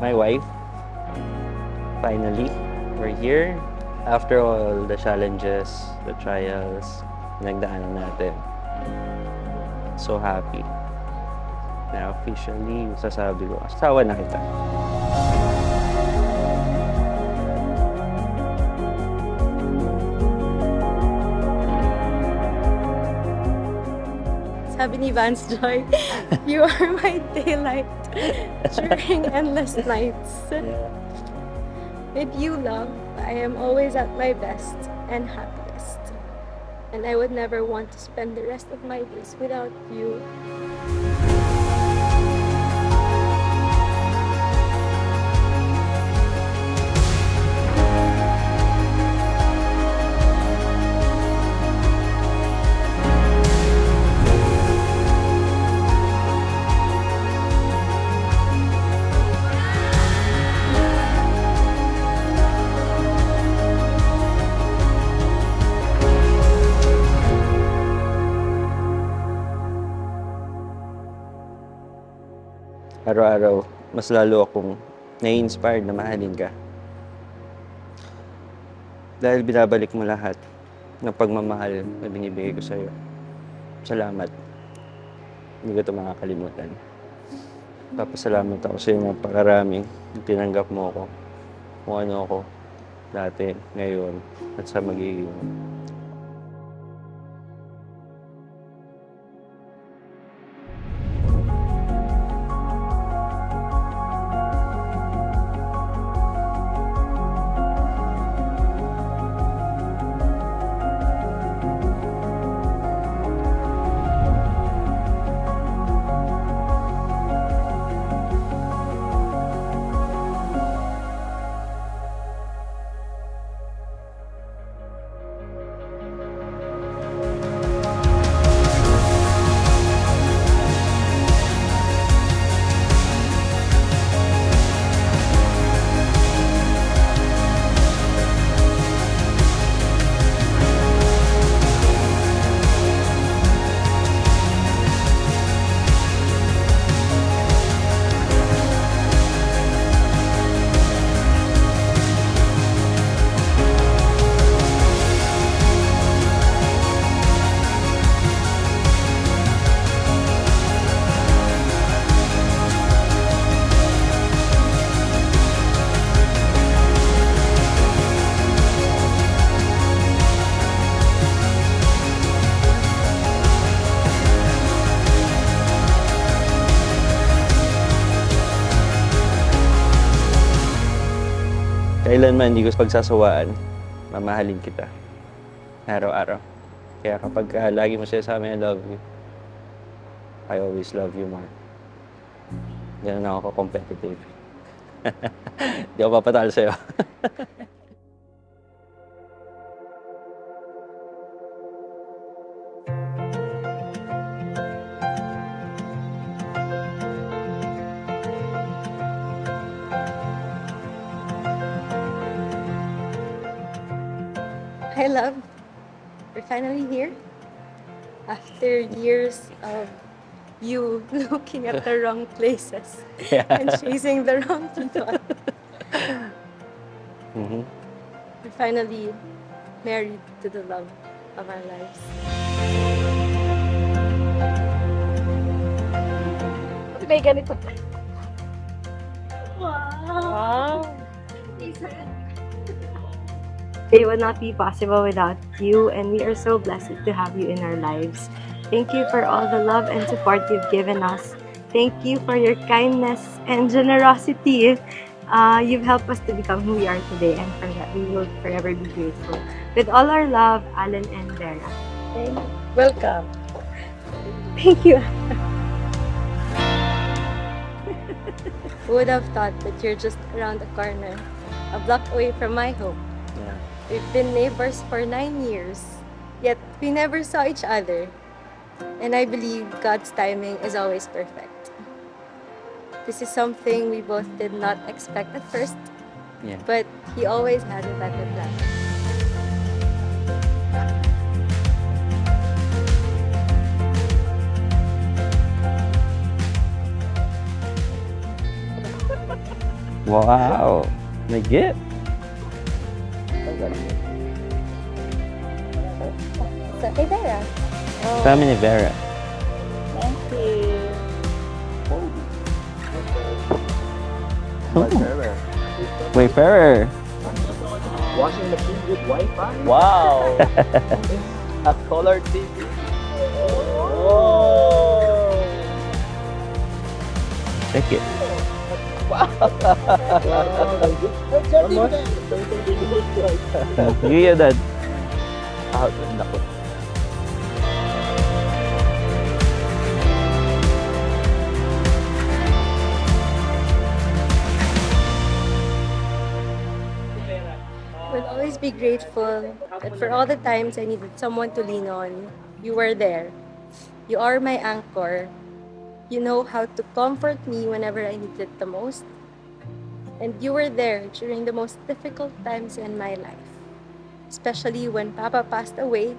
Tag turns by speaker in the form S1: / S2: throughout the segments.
S1: my wife. Finally, we're here. After all the challenges, the trials, nagdaanan natin. So happy. Na officially, sasabi ko, asawa na kita.
S2: Sabi ni Vance Joy, you are my daylight during endless nights. With you, love, I am always at my best and happiest. And I would never want to spend the rest of my days without you.
S1: Araw-araw, mas lalo akong nai-inspired na mahalin ka. Dahil binabalik mo lahat ng pagmamahal na binibigay ko sa'yo. Salamat. Hindi ko ito makakalimutan. Papasalamat ako sa'yo ng pakaraming tinanggap mo ako. Kung ano ako dati, ngayon, at sa magiging. Kailanman hindi ko pagsasawaan, mamahalin kita. Araw-araw. Kaya kapag lagi mo sinasabi I love you, I always love you more. Ganun ako competitive. Hindi ako papatalo sa'yo.
S2: Hi, love. We're finally here. After years of you looking at the wrong places and chasing the wrong people.
S1: Mhm.
S2: We're finally married to the love of our lives. May ganito pa. Wow! It would not be possible without you, and we are so blessed to have you in our lives. Thank you for all the love and support you've given us. Thank you for your kindness and generosity. You've helped us to become who we are today, and for that we will forever be grateful. With all our love, Alan and Vera. Thank you. Welcome. Thank you. Who would have thought that you're just around the corner, a block away from my home?
S1: Yeah.
S2: We've been neighbors for 9 years, yet we never saw each other. And I believe God's timing is always perfect. This is something we both did not expect at first,
S1: Yeah.
S2: but He always has a better plan.
S1: Wow! May gift!
S2: Sa kay Vera.
S1: Kami ni Vera.
S2: Thank you.
S1: Wayfarer!
S3: Watching the film with Wi-Fi? Wow! A color TV. Oh!
S1: Take it. Sige, Dad.
S3: Naku.
S2: Will always be grateful that for all the times I needed someone to lean on, you were there. You are my anchor. You know how to comfort me whenever I needed it the most. And you were there during the most difficult times in my life, especially when Papa passed away.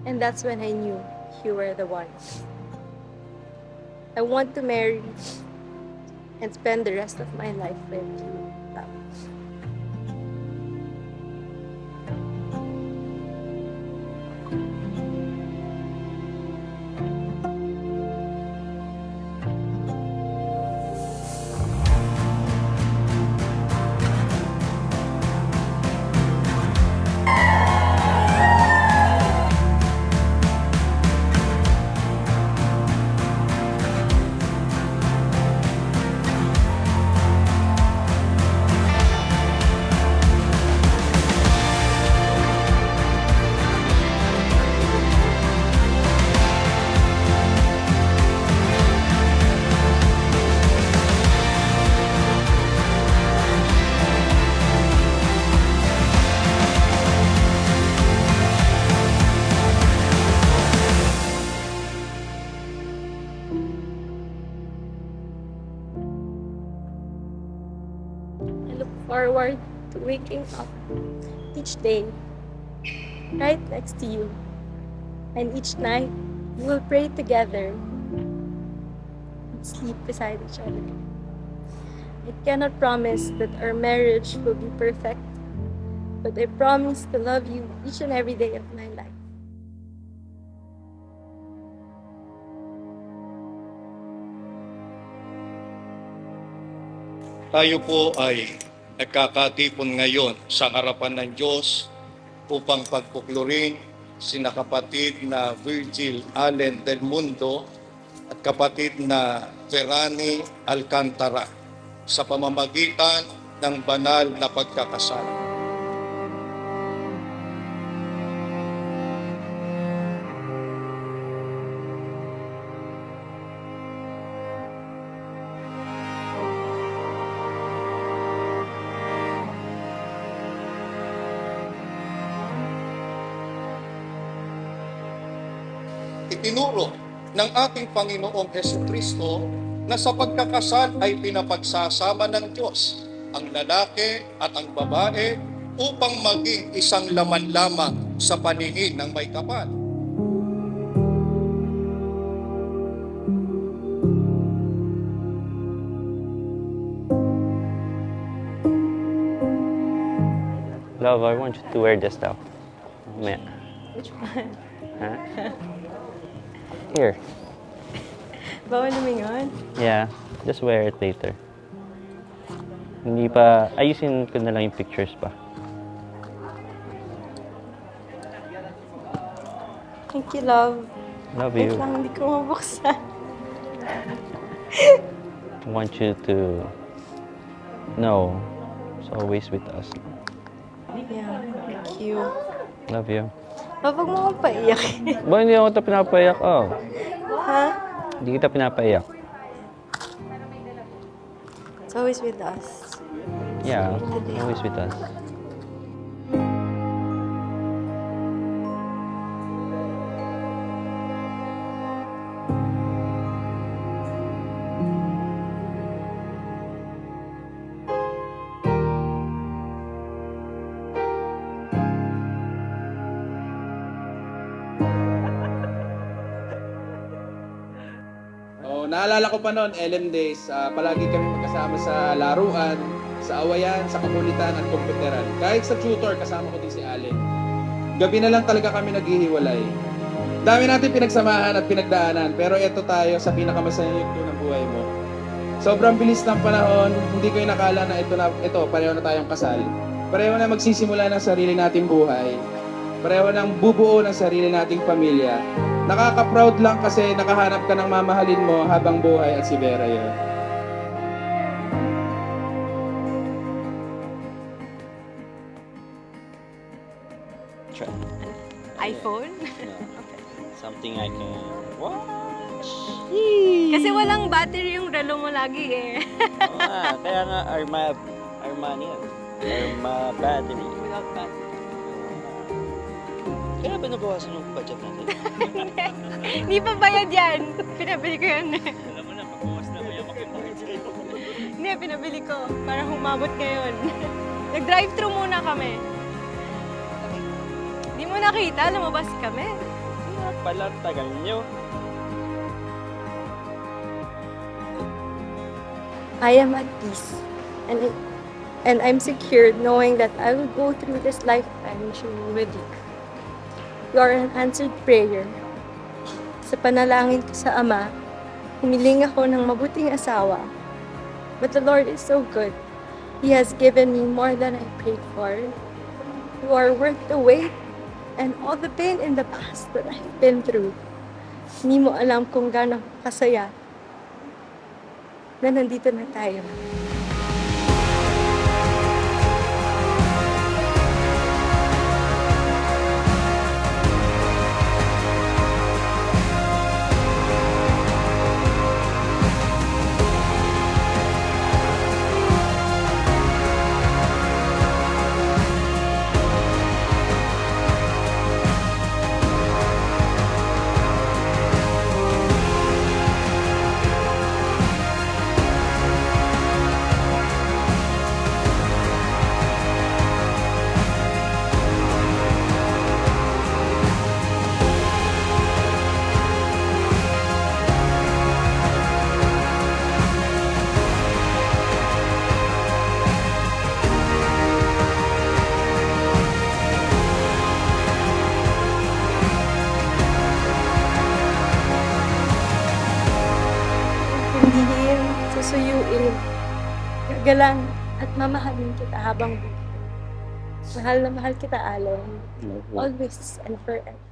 S2: And that's when I knew you were the one. I want to marry and spend the rest of my life with you. Love. I look forward to waking up each day right next to you. And each night, we will pray together and sleep beside each other. I cannot promise that our marriage will be perfect, but I promise to love you each and every day of my life.
S4: Tayo po ay nagkakatipon ngayon sa harapan ng Diyos upang pagpuklurin sina kapatid na Virgil Allen del Mundo at kapatid na Verani Alcantara sa pamamagitan ng banal na pagkakasal. Itinuro ng ating Panginoong Hesukristo na sa pagkakasal ay pinapagsasama ng Diyos ang lalaki at ang babae upang maging isang laman lamang sa paningin ng may kapal.
S1: Love, I want you to wear this now. Mamaya.
S2: Which one?
S1: Ha? Here.
S2: Bawal lumingon?
S1: Yeah, just wear it later. Hindi pa, ayusin ko na lang yung pictures pa.
S2: Thank you, love.
S1: Love
S2: Wait
S1: you.
S2: lang, hindi ko mabuksan.
S1: I want you to know it's always with us.
S2: Yeah, thank you.
S1: Love you.
S2: Love, huwag mo akong paiyak.
S1: Ba, hindi ako ito pinapayak. Oh,
S2: Ha?
S1: hindi kita pinapaiyak.
S2: It's always with us.
S1: Yeah, always with us.
S5: Oh, naalala ko pa noon, LM Days, palagi kami magkasama sa laruan. sa awayan, sa kakulitan at komputeran. Kahit sa tutor, kasama ko din si Allen. Gabi na lang talaga kami naghihiwalay. Dami natin pinagsamahan at pinagdaanan, pero ito tayo sa pinakamasayang yugto ng buhay mo. Sobrang bilis ng panahon, hindi ko inakala na ito, pareho na tayong kasal. Pareho na magsisimula ng sarili nating buhay. Pareho nang bubuo ng sarili nating pamilya. Nakaka-proud lang kasi nakahanap ka ng mamahalin mo habang buhay at si Vera yun.
S1: Try.
S2: iPhone?
S1: Something I can watch.
S2: Kasi walang battery yung relo mo lagi eh.
S1: Kaya nga Armani yan. Arma battery.
S2: Without battery.
S1: Kaya ba nabawasan yung budget natin?
S2: Hindi pa bayad yan. Pinabili ko yan eh.
S1: Alam mo na, pagbawas na kaya makibayad sa'yo.
S2: Hindi, pinabili ko. Para humabot ngayon. Nag-drive-thru muna kami. Hindi mo nakita, lumabas kami.
S1: Kaya pala tagal nyo.
S2: I am at peace. And I'm secured knowing that I will go through this lifetime with you. You are an answered prayer. Sa panalangin ko sa Ama, humiling ako ng mabuting asawa. But the Lord is so good. He has given me more than I prayed for. You are worth the wait and all the pain in the past that I've been through. Hindi mo alam kung gaano kasaya na nandito na tayo. Hindihin, susuyuin, gagalang at mamahalin kita habang buhay. Mahal na mahal kita, Allen. Always and forever.